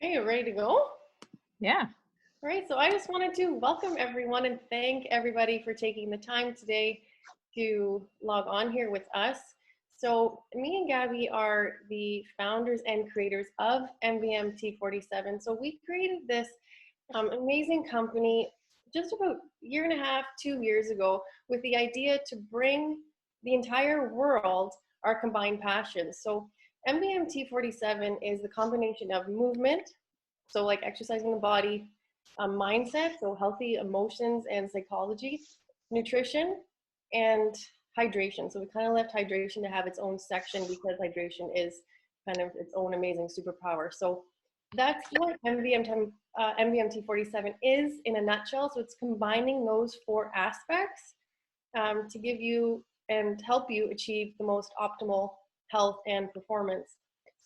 Okay, you ready to go? All Yeah. right, so I just wanted to welcome everyone and thank everybody for taking the time today to log on here with us. So me and Gabby are the founders and creators of MVMT47. So we created this amazing company just about a year and a half, 2 years ago, with the idea to bring the entire world our combined passions. So MVMT47 is the combination of movement, so like exercising the body, mindset, so healthy emotions and psychology, nutrition, and hydration. So we kind of left hydration to have its own section because hydration is kind of its own amazing superpower. So that's what MVMT47 is in a nutshell. So it's combining those four aspects to give you and help you achieve the most optimal health and performance.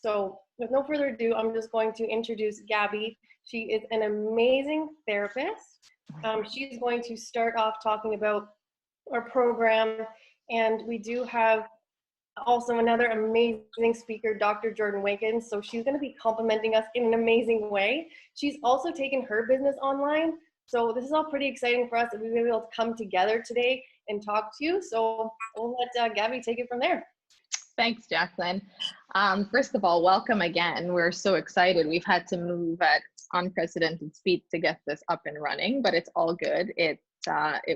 So with no further ado, I'm just going to introduce Gabby. She is an amazing therapist. She's going to start off talking about our program, and we do have also another amazing speaker, Dr. Jordan Wiggins. So she's going to be complimenting us in an amazing way. She's also taken her business online. So this is all pretty exciting for us that we've been able to come together today and talk to you. So we'll let Gabby take it from there. Thanks, Jacqueline. First of all, welcome again. We're so excited. We've had to move at unprecedented speed to get this up and running, but it's all good. It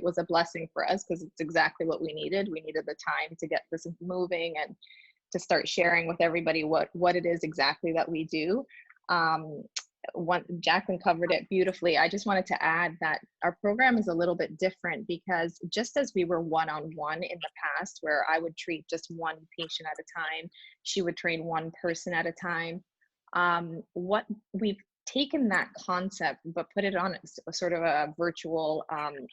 was a blessing for us because it's exactly what we needed. We needed the time to get this moving and to start sharing with everybody what it is exactly that we do. Jacqueline covered it beautifully. I just wanted to add that our program is a little bit different because just as we were one-on-one in the past, where I would treat just one patient at a time, she would train one person at a time. What we've taken that concept, but put it on a sort of a virtual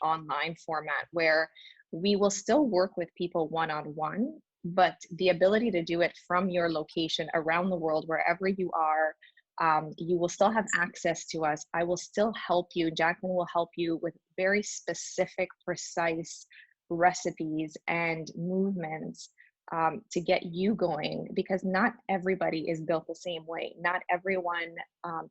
online format where we will still work with people one-on-one, but the ability to do it from your location around the world, wherever you are, you will still have access to us. I will still help you. Jacqueline will help you with very specific, precise recipes and movements to get you going, because not everybody is built the same way. Not everyone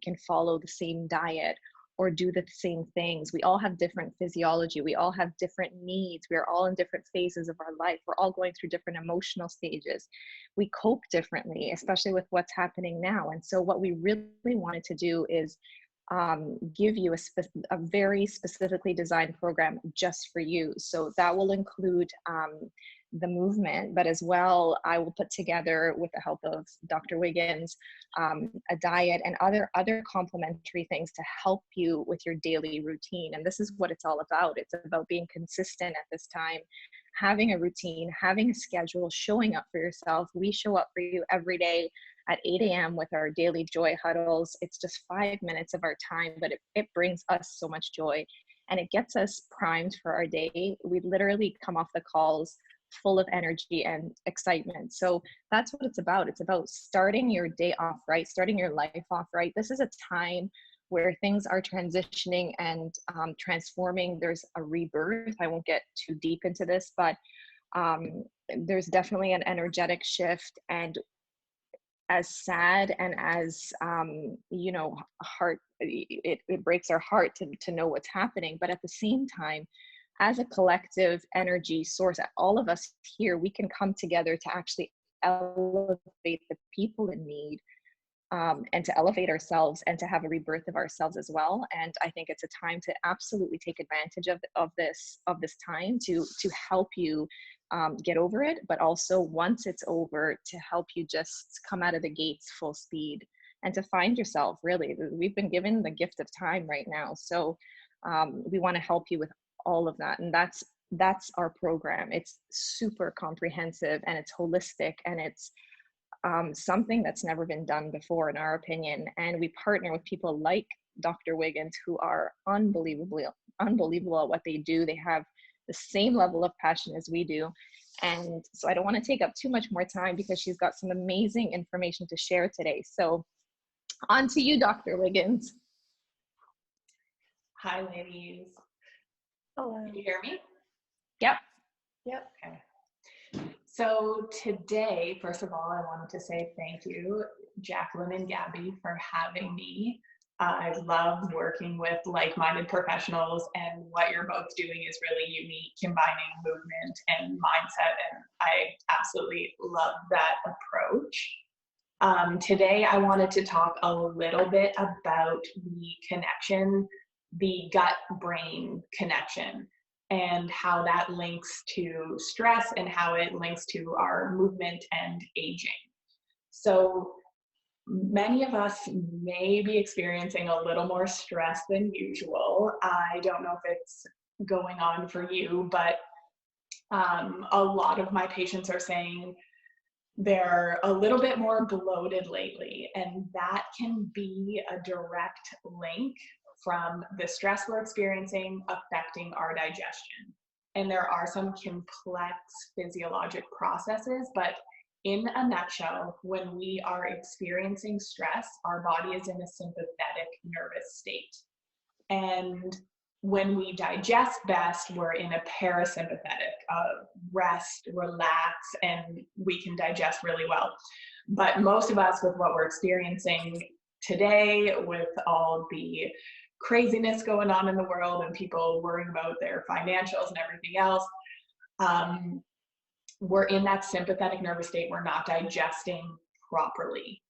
can follow the same diet or do the same things. We all have different physiology. We all have different needs. We are all in different phases of our life. We're all going through different emotional stages. We cope differently, especially with what's happening now. And so what we really wanted to do is give you a very specifically designed program just for you. So that will include the movement, but as well, I will put together, with the help of Dr. Wiggins, a diet and other complementary things to help you with your daily routine. And this is what it's all about. It's about being consistent at this time, having a routine, having a schedule, showing up for yourself. We show up for you every day at 8 a.m. with our daily joy huddles. It's just 5 minutes of our time, but it brings us so much joy and it gets us primed for our day. We literally come off the calls full of energy and excitement. So that's what it's about. It's about starting your day off right, starting your life off right. This is a time where things are transitioning and transforming. There's a rebirth. I won't get too deep into this, but there's definitely an energetic shift. And as sad and as heart, it breaks our heart to know what's happening, but at the same time, as a collective energy source, all of us here, we can come together to actually elevate the people in need, and to elevate ourselves and to have a rebirth of ourselves as well. And I think it's a time to absolutely take advantage of this time to help you get over it, but also once it's over, to help you just come out of the gates full speed and to find yourself. Really, we've been given the gift of time right now, so we want to help you with all of that. And that's our program. It's super comprehensive and it's holistic, and it's something that's never been done before, in our opinion. And we partner with people like Dr. Wiggins, who are unbelievable at what they do. They have the same level of passion as we do. And so I don't want to take up too much more time because she's got some amazing information to share today. So on to you, Dr. Wiggins. Hi, ladies. Hello. Can you hear me? Yep. Yep. Okay. So today, first of all, I wanted to say thank you, Jacqueline and Gabby, for having me. I love working with like-minded professionals, and what you're both doing is really unique, combining movement and mindset, and I absolutely love that approach. Today, I wanted to talk a little bit about the connection, the gut-brain connection, and how that links to stress and how it links to our movement and aging. So many of us may be experiencing a little more stress than usual. I don't know if it's going on for you, but a lot of my patients are saying they're a little bit more bloated lately, and that can be a direct link from the stress we're experiencing affecting our digestion. And there are some complex physiologic processes, but in a nutshell, when we are experiencing stress, our body is in a sympathetic nervous state. And when we digest best, we're in a parasympathetic, rest, relax, and we can digest really well. But most of us, with what we're experiencing today, with all the craziness going on in the world and people worrying about their financials and everything else, we're in that sympathetic nervous state. We're not digesting properly.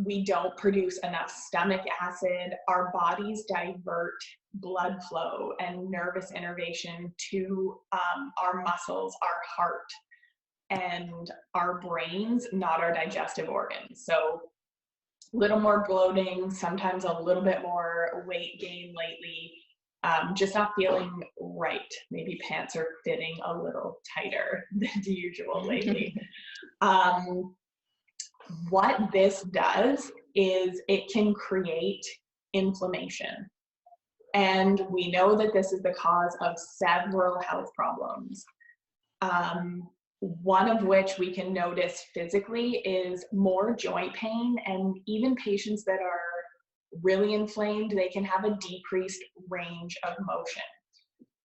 We don't produce enough stomach acid. Our bodies divert blood flow and nervous innervation to our muscles, our heart, and our brains, not our digestive organs. So a little more bloating, sometimes a little bit more weight gain lately, just not feeling right. Maybe pants are fitting a little tighter than usual lately. What this does is it can create inflammation. And we know that this is the cause of several health problems. One of which we can notice physically is more joint pain, and even patients that are really inflamed, they can have a decreased range of motion.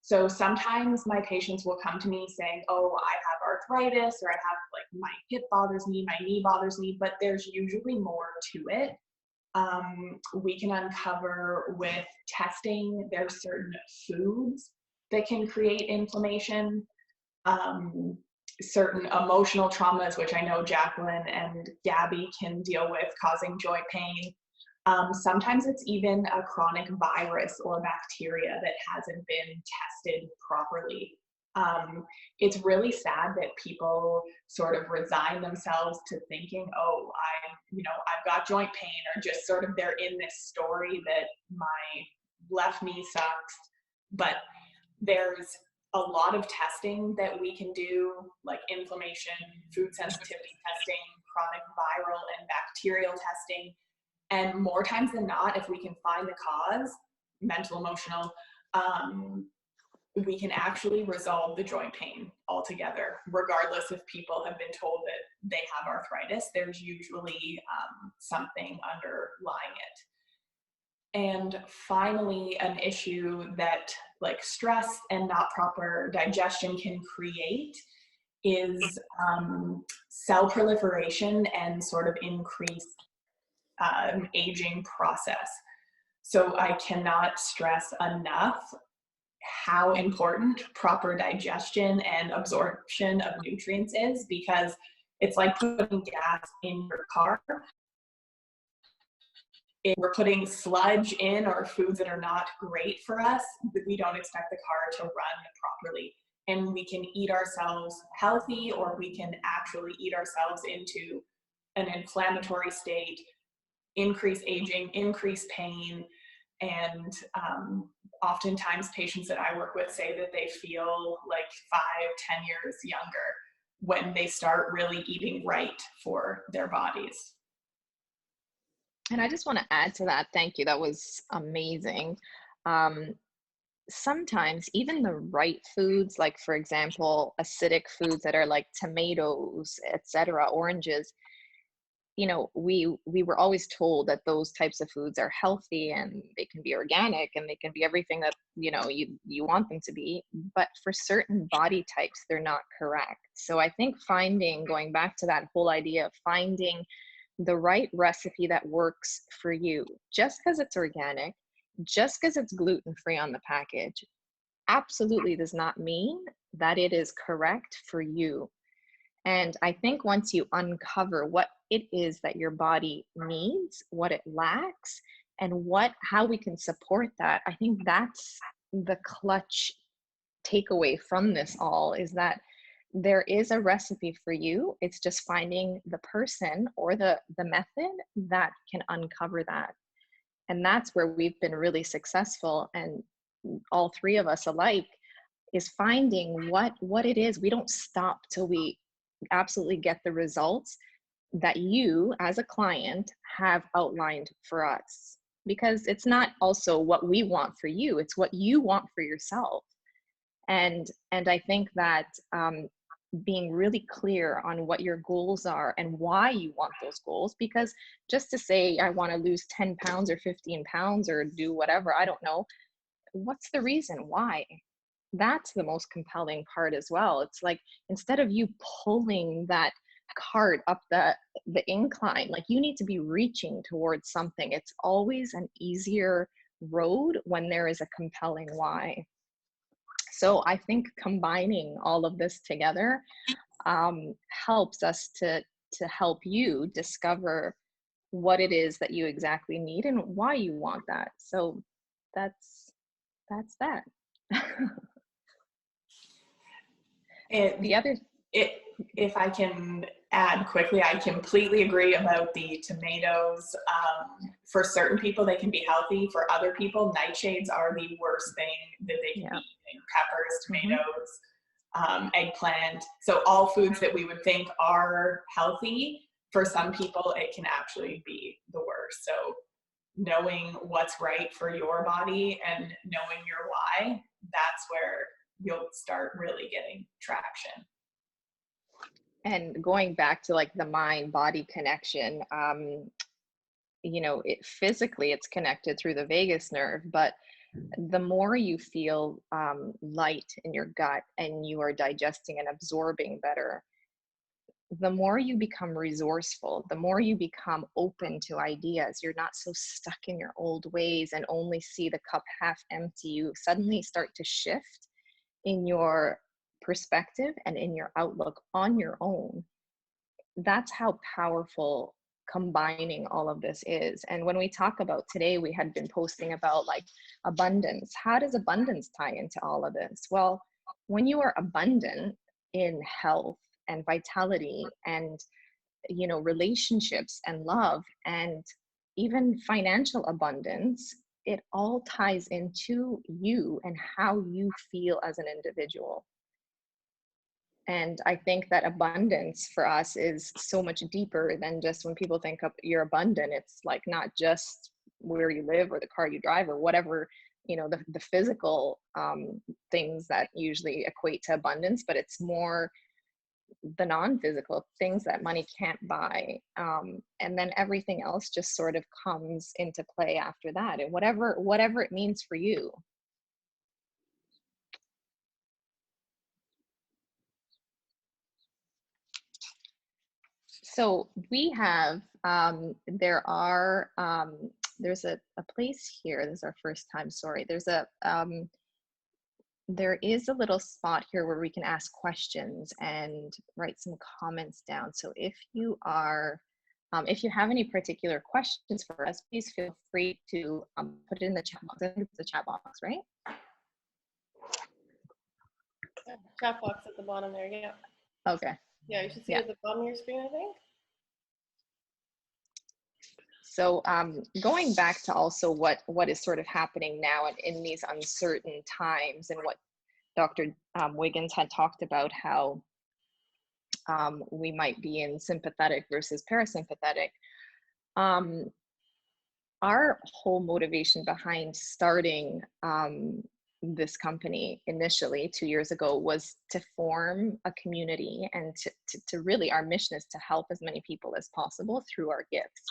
So sometimes my patients will come to me saying, oh, I have arthritis, or I have my hip bothers me, my knee bothers me, but there's usually more to it. We can uncover with testing, there's certain foods that can create inflammation, certain emotional traumas, which I know Jacqueline and Gabby can deal with, causing joint pain. Sometimes it's even a chronic virus or bacteria that hasn't been tested properly. It's really sad that people sort of resign themselves to thinking, oh, I've got joint pain, or just sort of they're in this story that my left knee sucks. But there's a lot of testing that we can do, like inflammation, food sensitivity testing, chronic viral and bacterial testing. And more times than not, if we can find the cause, mental, emotional, we can actually resolve the joint pain altogether. Regardless if people have been told that they have arthritis, there's usually something underlying it. And finally, an issue that stress and not proper digestion can create is cell proliferation and sort of increased aging process. So I cannot stress enough how important proper digestion and absorption of nutrients is, because it's like putting gas in your car. If we're putting sludge in or foods that are not great for us, we don't expect the car to run properly. And we can eat ourselves healthy, or we can actually eat ourselves into an inflammatory state, increase aging, increase pain, and oftentimes patients that I work with say that they feel 5-10 years younger when they start really eating right for their bodies. And I just want to add to that. Thank you. That was amazing. Sometimes even the right foods, like for example, acidic foods that are like tomatoes, etc., oranges, you know, we were always told that those types of foods are healthy and they can be organic and they can be everything that, you know, you want them to be, but for certain body types they're not correct. So I think going back to that whole idea of finding the right recipe that works for you, just because it's organic, just because it's gluten free on the package, absolutely does not mean that it is correct for you. And I think once you uncover what it is that your body needs, what it lacks, and how we can support that, I think that's the clutch takeaway from this all, is that there is a recipe for you. It's just finding the person or the method that can uncover that. And that's where we've been really successful, and all three of us alike, is finding what it is. We don't stop till we absolutely get the results that you as a client have outlined for us, because it's not also what we want for you, it's what you want for yourself. And I think that being really clear on what your goals are and why you want those goals, because just to say I want to lose 10 pounds or 15 pounds or do whatever, I don't know, what's the reason why? That's the most compelling part as well. It's like, instead of you pulling that cart up the incline, like, you need to be reaching towards something. It's always an easier road when there is a compelling why. So I think combining all of this together helps us to help you discover what it is that you exactly need and why you want that. So that's that. The other, If I can add quickly, I completely agree about the tomatoes. For certain people, they can be healthy. For other people, nightshades are the worst thing that they can eat. Peppers, tomatoes, eggplant. So all foods that we would think are healthy, for some people, it can actually be the worst. So knowing what's right for your body and knowing your why, that's where you'll start really getting traction. and going back to like the mind body connection, you know, physically it's connected through the vagus nerve, but the more you feel light in your gut and you are digesting and absorbing better, the more you become resourceful, the more you become open to ideas. You're not so stuck in your old ways and only see the cup half empty. You suddenly start to shift in your perspective and in your outlook on your own. That's how powerful combining all of this is. And when we talk about today, we had been posting about like abundance. How does abundance tie into all of this? Well, when you are abundant in health and vitality and, you know, relationships and love and even financial abundance, it all ties into you and how you feel as an individual. And I think that abundance for us is so much deeper than just, when people think of you're abundant, it's like not just where you live or the car you drive or whatever, you know, the physical things that usually equate to abundance, but it's more the non-physical things that money can't buy. And then everything else just sort of comes into play after that, and whatever it means for you. So we have, there's a place here, this is our first time, sorry, there is a little spot here where we can ask questions and write some comments down. So if you have any particular questions for us, please feel free to put it in the chat box. I think it's the chat box, right? Yeah, chat box at the bottom there, yeah. Okay. Yeah, you should see it at the bottom of your screen, I think. So going back to also what is sort of happening now in these uncertain times, and what Dr. Wiggins had talked about, how we might be in sympathetic versus parasympathetic. Our whole motivation behind starting this company initially 2 years ago was to form a community, and to really, our mission is to help as many people as possible through our gifts.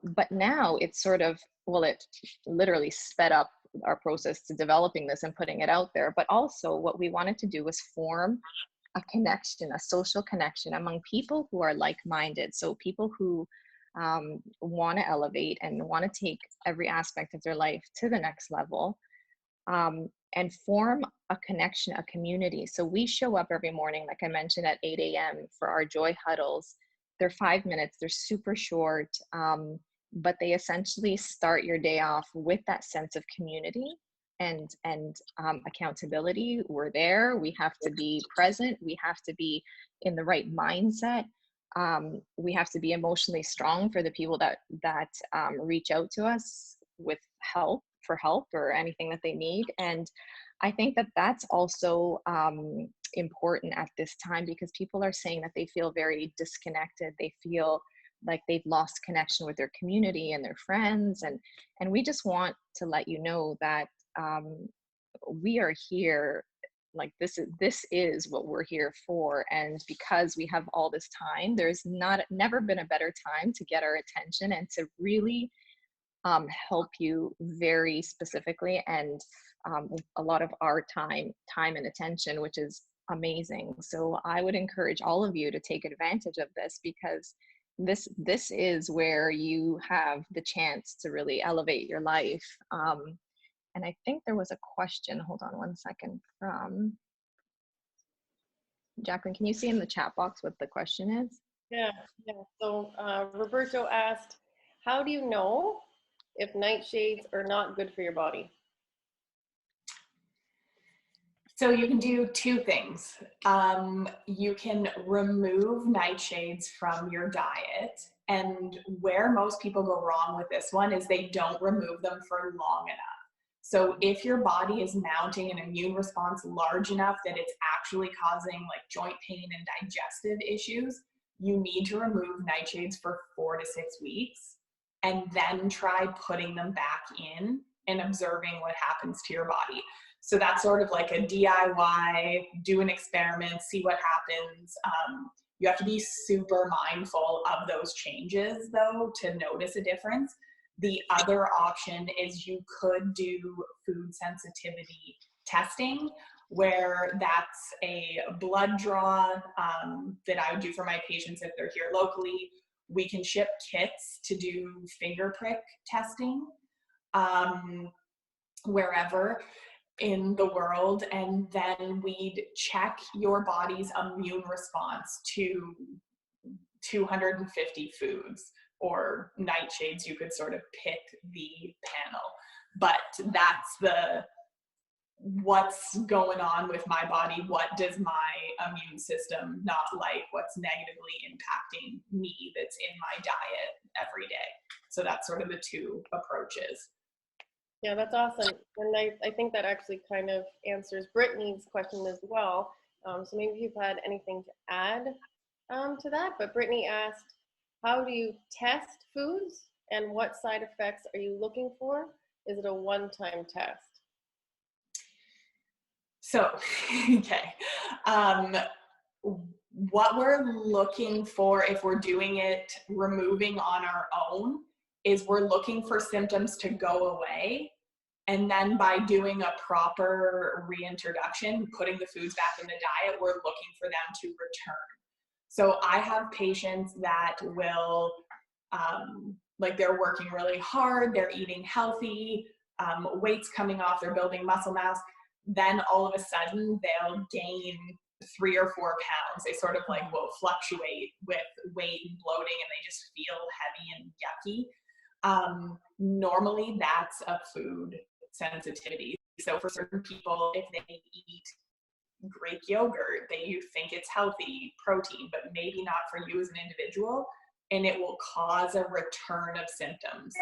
But now it's sort of, well, it literally sped up our process to developing this and putting it out there. But also what we wanted to do was form a connection, a social connection among people who are like-minded. So people who want to elevate and want to take every aspect of their life to the next level, and form a connection, a community. So we show up every morning, like I mentioned, at 8 a.m. for our joy huddles. They're 5 minutes, they're super short, but they essentially start your day off with that sense of community and accountability. We're there, we have to be present, we have to be in the right mindset. We have to be emotionally strong for the people that reach out to us with help or anything that they need. And I think that that's also important at this time, because people are saying that they feel very disconnected. They feel like they've lost connection with their community and their friends. And we just want to let you know that we are here. Like this is what we're here for. And because we have all this time, there's never been a better time to get our attention and to really help you very specifically, and a lot of our time and attention, which is amazing. So I would encourage all of you to take advantage of this, because this is where you have the chance to really elevate your life. And I think there was a question, hold on one second, from Jacqueline. Can you see in the chat box what the question is? Yeah. So Roberto asked, how do you know if nightshades are not good for your body? So you can do two things. You can remove nightshades from your diet. And where most people go wrong with this one is they don't remove them for long enough. So if your body is mounting an immune response large enough that it's actually causing like joint pain and digestive issues, you need to remove nightshades for 4 to 6 weeks and then try putting them back in and observing what happens to your body. So that's sort of like a DIY, do an experiment, see what happens. You have to be super mindful of those changes though to notice a difference. The other option is you could do food sensitivity testing, where that's a blood draw that I would do for my patients if they're here locally. We can ship kits to do finger prick testing wherever in the world, and then we'd check your body's immune response to 250 foods or nightshades. You could sort of pick the panel, but that's what's going on with my body, what does my immune system not like, what's negatively impacting me that's in my diet every day. So that's sort of the two approaches. Yeah, that's awesome. And I think that actually kind of answers Brittany's question as well. So maybe you've had anything to add to that, but Brittany asked, how do you test foods and what side effects are you looking for? Is it a one-time test? So, okay. What we're looking for if we're doing it, removing on our own, is we're looking for symptoms to go away. And then by doing a proper reintroduction, putting the foods back in the diet, we're looking for them to return. So I have patients that will, like they're working really hard, they're eating healthy, weight's coming off, they're building muscle mass. Then all of a sudden they'll gain 3 or 4 pounds. They sort of like will fluctuate with weight and bloating, and they just feel heavy and yucky. Normally that's a food sensitivity. So for certain people, if they eat Greek yogurt, you think it's healthy protein, but maybe not for you as an individual, and it will cause a return of symptoms.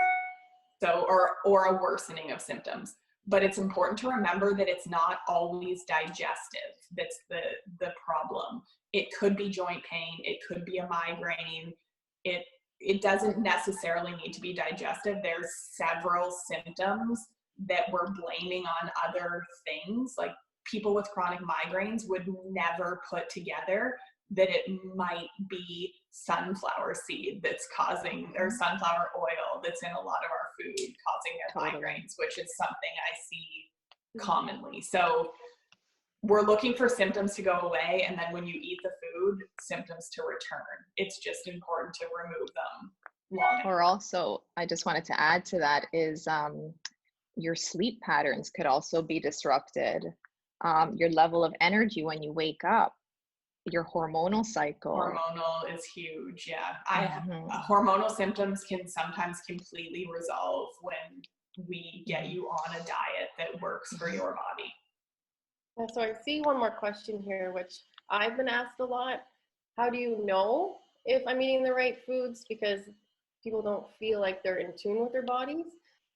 So, or a worsening of symptoms. But it's important to remember that it's not always digestive that's the problem. It could be joint pain, it could be a migraine, it doesn't necessarily need to be digestive. There's several symptoms that we're blaming on other things. Like people with chronic migraines would never put together that it might be sunflower seed that's causing, or sunflower oil that's in a lot of our food causing their migraines, which is something I see commonly. So we're looking for symptoms to go away, and then when you eat the food, symptoms to return. It's just important to remove them. Or also, I just wanted to add to that is your sleep patterns could also be disrupted. Your level of energy when you wake up, your hormonal cycle. Hormonal is huge, yeah. Hormonal symptoms can sometimes completely resolve when we get you on a diet that works for your body. Yeah, so I see one more question here, which I've been asked a lot. How do you know if I'm eating the right foods? Because people don't feel like they're in tune with their bodies.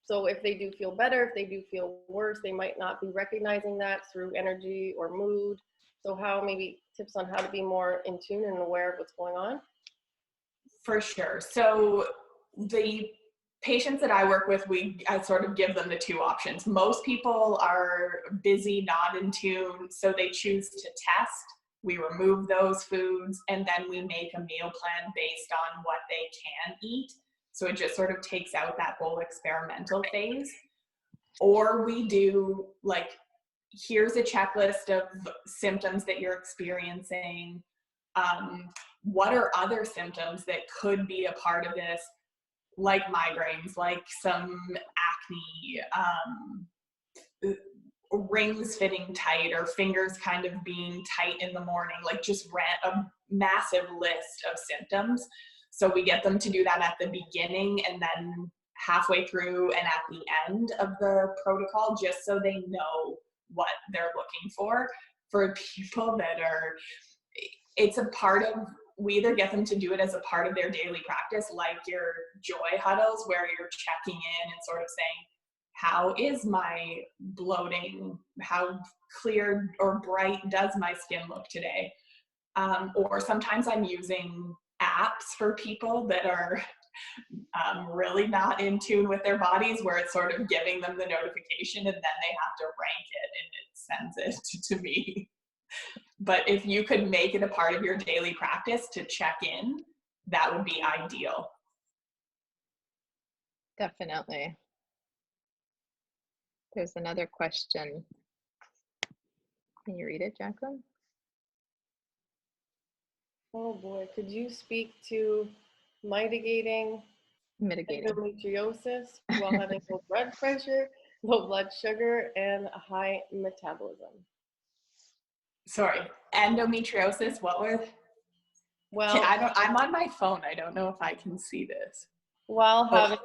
So if they do feel better, if they do feel worse, they might not be recognizing that through energy or mood. So how, maybe tips on how to be more in tune and aware of what's going on? For sure. So the patients that I work with, I sort of give them the two options. Most people are busy, not in tune, so they choose to test. We remove those foods, and then we make a meal plan based on what they can eat. So it just sort of takes out that whole experimental phase. Or we do like, here's a checklist of symptoms that you're experiencing. What are other symptoms that could be a part of this? Like migraines, like some acne, rings fitting tight, or fingers kind of being tight in the morning, like just a massive list of symptoms. So we get them to do that at the beginning and then halfway through and at the end of the protocol, just so they know what they're looking for. For people that it's a part of, we either get them to do it as a part of their daily practice, like your joy huddles, where you're checking in and sort of saying, how is my bloating? How clear or bright does my skin look today? Or sometimes I'm using apps for people that are really not in tune with their bodies, where it's sort of giving them the notification and then they have to rank it and it sends it to me. But if you could make it a part of your daily practice to check in, that would be ideal. Definitely. There's another question. Can you read it, Jacqueline? Oh boy, could you speak to mitigating endometriosis while having low blood pressure, low blood sugar, and a high metabolism? Sorry, endometriosis, what was? Well, I'm on my phone. I don't know if I can see this. While having,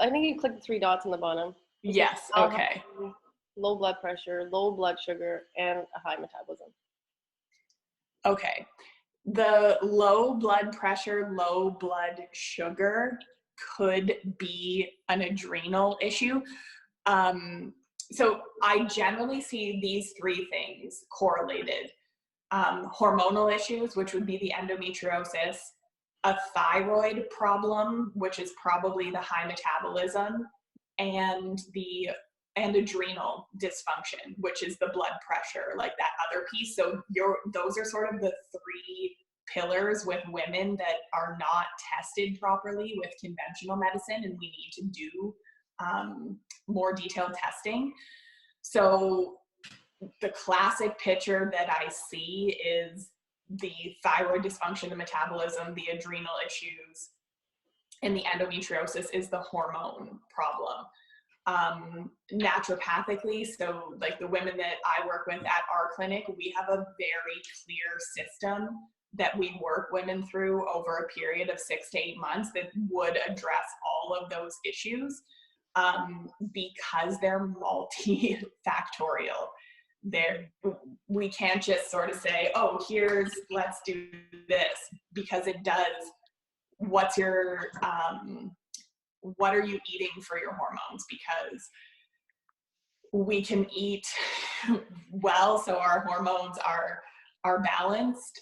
I think you click the three dots on the bottom. Yes, okay. Low blood pressure, low blood sugar, and a high metabolism. Okay. The low blood pressure, low blood sugar could be an adrenal issue. So I generally see these three things correlated. Hormonal issues, which would be the endometriosis, a thyroid problem, which is probably the high metabolism, and adrenal dysfunction, which is the blood pressure, like that other piece. So those are sort of the three pillars with women that are not tested properly with conventional medicine, and we need to do more detailed testing. So the classic picture that I see is the thyroid dysfunction, the metabolism, the adrenal issues, and the endometriosis is the hormone problem. Naturopathically, so like the women that I work with at our clinic, we have a very clear system that we work women through over a period of 6 to 8 months that would address all of those issues, because they're multifactorial. We can't just sort of say, oh, let's do this, because it does. What are you eating for your hormones? Because we can eat well, so our hormones are balanced,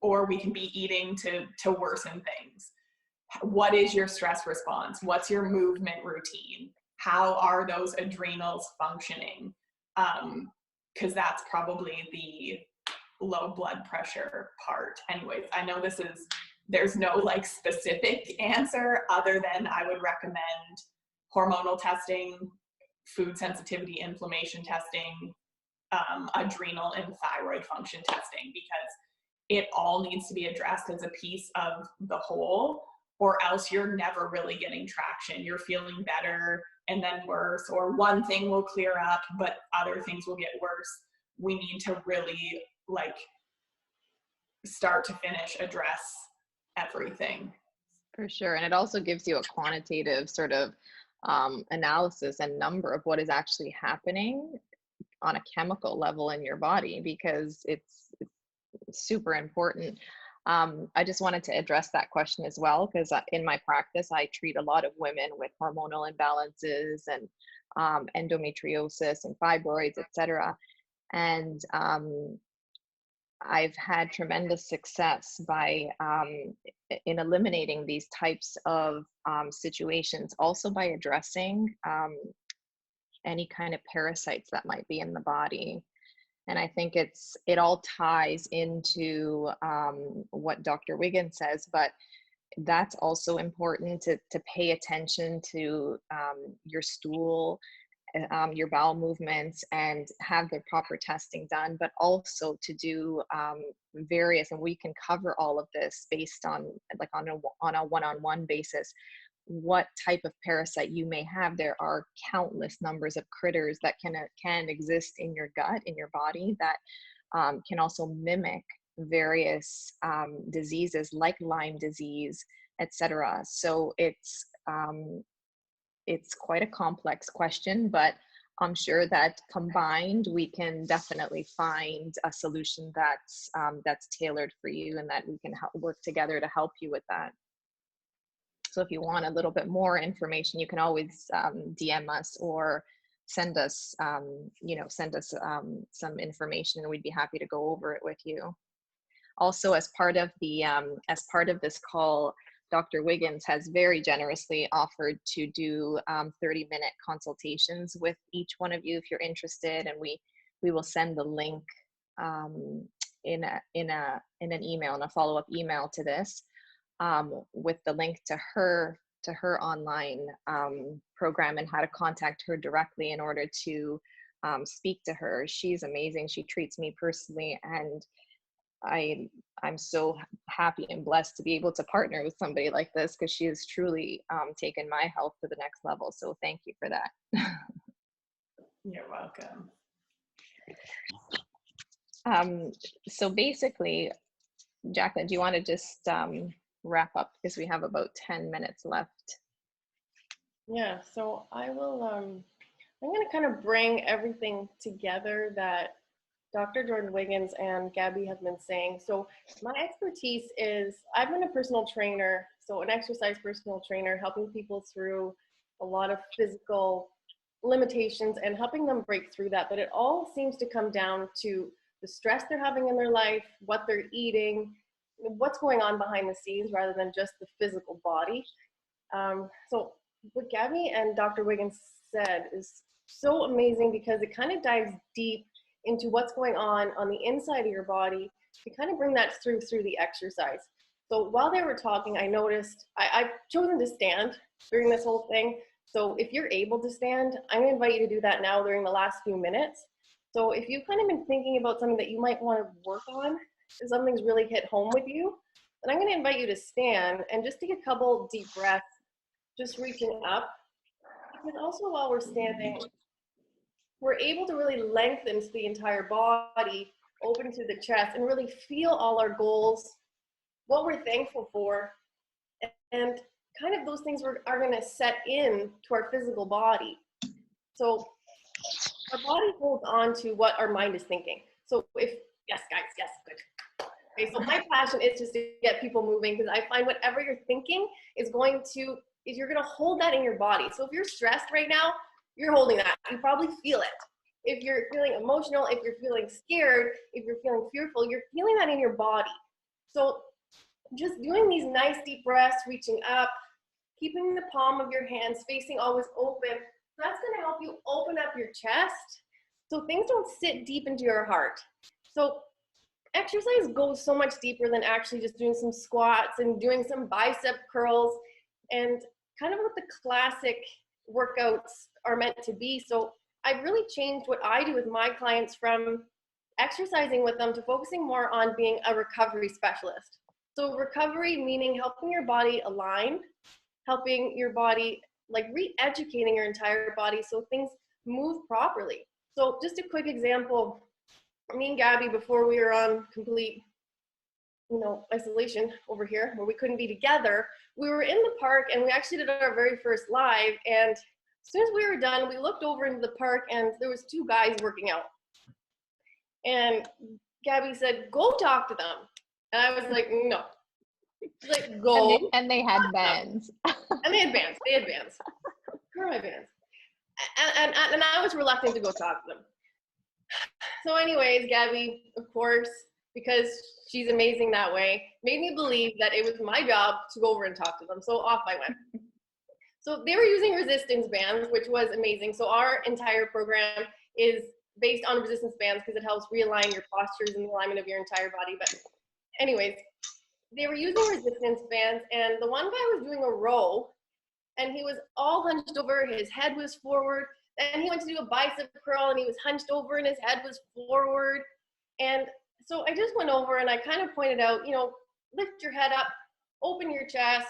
or we can be eating to worsen things. What is your stress response? What's your movement routine? how are those adrenals functioning? Because that's probably the low blood pressure part. Anyways, I know there's no like specific answer other than I would recommend hormonal testing, food sensitivity, inflammation testing, adrenal and thyroid function testing, because it all needs to be addressed as a piece of the whole, or else you're never really getting traction. You're feeling better and then worse, or one thing will clear up, but other things will get worse. We need to really like start to finish address everything. For sure. And it also gives you a quantitative sort of analysis and number of what is actually happening on a chemical level in your body, because it's super important. I just wanted to address that question as well, because in my practice, I treat a lot of women with hormonal imbalances and endometriosis and fibroids, etc. And I've had tremendous success by in eliminating these types of situations, also by addressing any kind of parasites that might be in the body. And I think it all ties into what Dr. Wiggins says, but that's also important to pay attention to your stool, your bowel movements, and have the proper testing done, but also to do various, and we can cover all of this based on like on a one-on-one basis, what type of parasite you may have. There are countless numbers of critters that can exist in your gut, in your body, that can also mimic various diseases like Lyme disease, etc. So it's quite a complex question, but I'm sure that combined, we can definitely find a solution that's tailored for you, and that we can work together to help you with that. So if you want a little bit more information, you can always DM us or send us, some information, and we'd be happy to go over it with you. Also, as part of this call, Dr. Wiggins has very generously offered to do 30-minute consultations with each one of you if you're interested, and we will send the link in an email, in a follow-up email to this, with the link to her online program and how to contact her directly in order to speak to her. She's amazing. She treats me personally, and I'm so happy and blessed to be able to partner with somebody like this, because she has truly taken my health to the next level. So thank you for that. You're welcome. So basically, Jacqueline, do you want to just wrap up, because we have about 10 minutes left? Yeah, so I will, I'm going to kind of bring everything together that Dr. Jordan Wiggins and Gabby have been saying. So my expertise is, I've been a personal trainer, so an exercise personal trainer, helping people through a lot of physical limitations and helping them break through that. But it all seems to come down to the stress they're having in their life, what they're eating, what's going on behind the scenes, rather than just the physical body. So what Gabby and Dr. Wiggins said is so amazing, because it kind of dives deep into what's going on the inside of your body, to kind of bring that through the exercise. So while they were talking, I noticed I've chosen to stand during this whole thing. So if you're able to stand, I'm gonna invite you to do that now during the last few minutes. So if you've kind of been thinking about something that you might want to work on, if something's really hit home with you, then I'm gonna invite you to stand and just take a couple deep breaths, just reaching up. Because also while we're standing, we're able to really lengthen the entire body, open to the chest, and really feel all our goals, what we're thankful for, and kind of those things are going to set in to our physical body. So our body holds on to what our mind is thinking. So yes, guys, yes, good. Okay, so my passion is just to get people moving, because I find whatever you're thinking you're going to hold that in your body. So if you're stressed right now, you're holding that. You probably feel it. If you're feeling emotional, if you're feeling scared, if you're feeling fearful, you're feeling that in your body. So just doing these nice deep breaths, reaching up, keeping the palm of your hands facing always open, That's going to help you open up your chest so things don't sit deep into your heart. So exercise goes so much deeper than actually just doing some squats and doing some bicep curls and kind of what the classic workouts are meant to be. So I've really changed what I do with my clients from exercising with them to focusing more on being a recovery specialist. So recovery meaning helping your body align, helping your body, like re-educating your entire body so things move properly. So just a quick example, me and Gabby, before we were on complete, isolation over here where we couldn't be together, we were in the park and we actually did our very first live. And as soon as we were done, we looked over into the park and there was 2 guys working out. And Gabby said, go talk to them. And I was like, no. She's like, go. And they had bands. And they had bands. Where are my bands? And I was reluctant to go talk to them. So anyways, Gabby, of course, because she's amazing that way, made me believe that it was my job to go over and talk to them. So off I went. So they were using resistance bands, which was amazing. So our entire program is based on resistance bands because it helps realign your postures and the alignment of your entire body. But anyways, they were using resistance bands, and the one guy was doing a row, and he was all hunched over, his head was forward. Then he went to do a bicep curl, and he was hunched over, and his head was forward. And so I just went over, and I kind of pointed out, lift your head up, open your chest,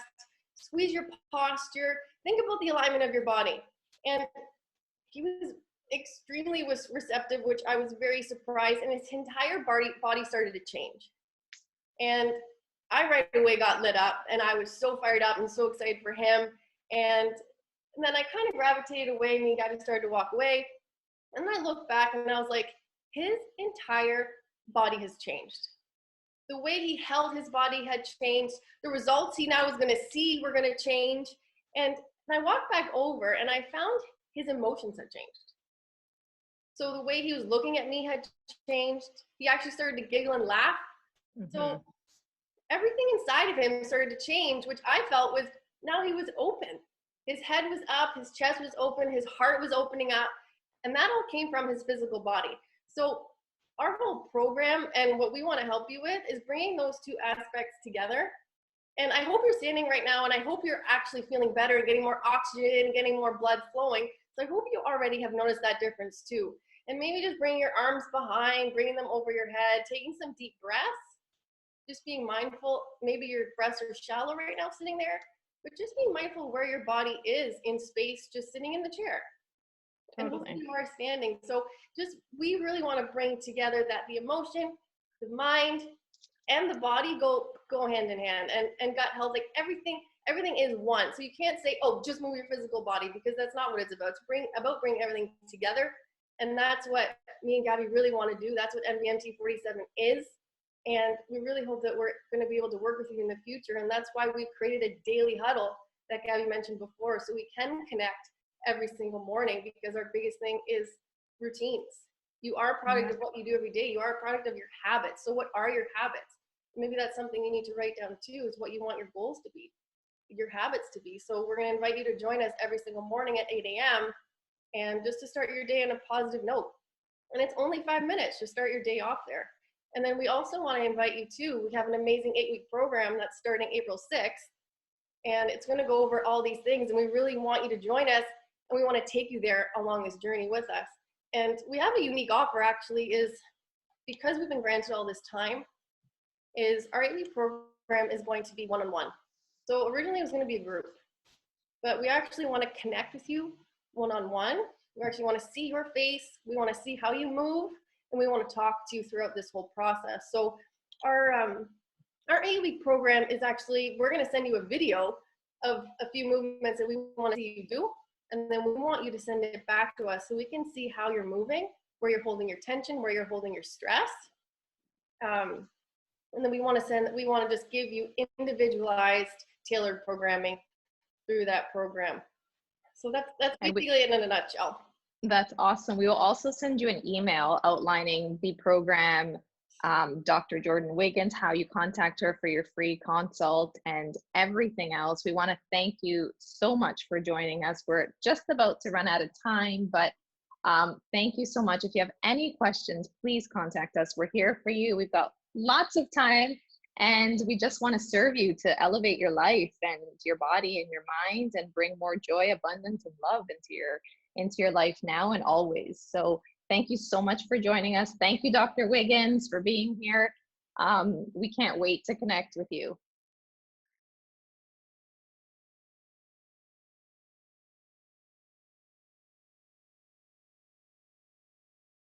squeeze your posture, think about the alignment of your body. And he was extremely receptive, which I was very surprised, and his entire body started to change. And I right away got lit up, and I was so fired up and so excited for him. And then I kind of gravitated away, and he got started to walk away. And then I looked back, and I was like, his entire body has changed. The way he held his body had changed. The results he now was going to see were going to change. And I walked back over, and I found his emotions had changed. So the way he was looking at me had changed. He actually started to giggle and laugh. Mm-hmm. So everything inside of him started to change, which I felt was now he was open. His head was up, his chest was open, his heart was opening up, and that all came from his physical body. So our whole program and what we want to help you with is bringing those 2 aspects together. And I hope you're standing right now, and I hope you're actually feeling better and getting more oxygen, getting more blood flowing. So I hope you already have noticed that difference too. And maybe just bring your arms behind, bringing them over your head, taking some deep breaths. Just being mindful, maybe your breaths are shallow right now sitting there, but just being mindful where your body is in space, just sitting in the chair. Totally. And you are standing. So we really want to bring together that the emotion, the mind, and the body go hand in hand, and gut health, like everything is one. So you can't say, oh, just move your physical body, because that's not what it's about. It's about bringing everything together. And that's what me and Gabby really want to do. That's what MVMT47 is. And we really hope that we're going to be able to work with you in the future. And that's why we've created a daily huddle that Gabby mentioned before, so we can connect every single morning, because our biggest thing is routines. You are a product of what you do every day. You are a product of your habits. So what are your habits? Maybe that's something you need to write down too, is what you want your goals to be, your habits to be. So we're going to invite you to join us every single morning at 8 a.m. and just to start your day on a positive note. And it's only 5 minutes to start your day off there. And then we also want to invite you to, we have an amazing 8-week program that's starting April 6th. And it's going to go over all these things. And we really want you to join us. And we want to take you there along this journey with us. And we have a unique offer, actually, is because we've been granted all this time, is our 8-week program is going to be one-on-one. So originally it was going to be a group, but we actually want to connect with you one-on-one. We actually want to see your face. We want to see how you move, and we want to talk to you throughout this whole process. So our 8-week program is actually, we're going to send you a video of a few movements that we want to see you do. And then we want you to send it back to us so we can see how you're moving, where you're holding your tension, where you're holding your stress. And then we want to just give you individualized, tailored programming through that program. So that's basically it in a nutshell. That's awesome. We will also send you an email outlining the program Dr. Jordan Wiggins, how you contact her for your free consult, and everything else. We want to thank you so much for joining us. We're just about to run out of time, but thank you so much. If you have any questions, please contact us. We're here for you. We've got lots of time, and we just want to serve you to elevate your life and your body and your mind and bring more joy, abundance, and love into your life now and always. So thank you so much for joining us. Thank you, Dr. Wiggins, for being here. We can't wait to connect with you.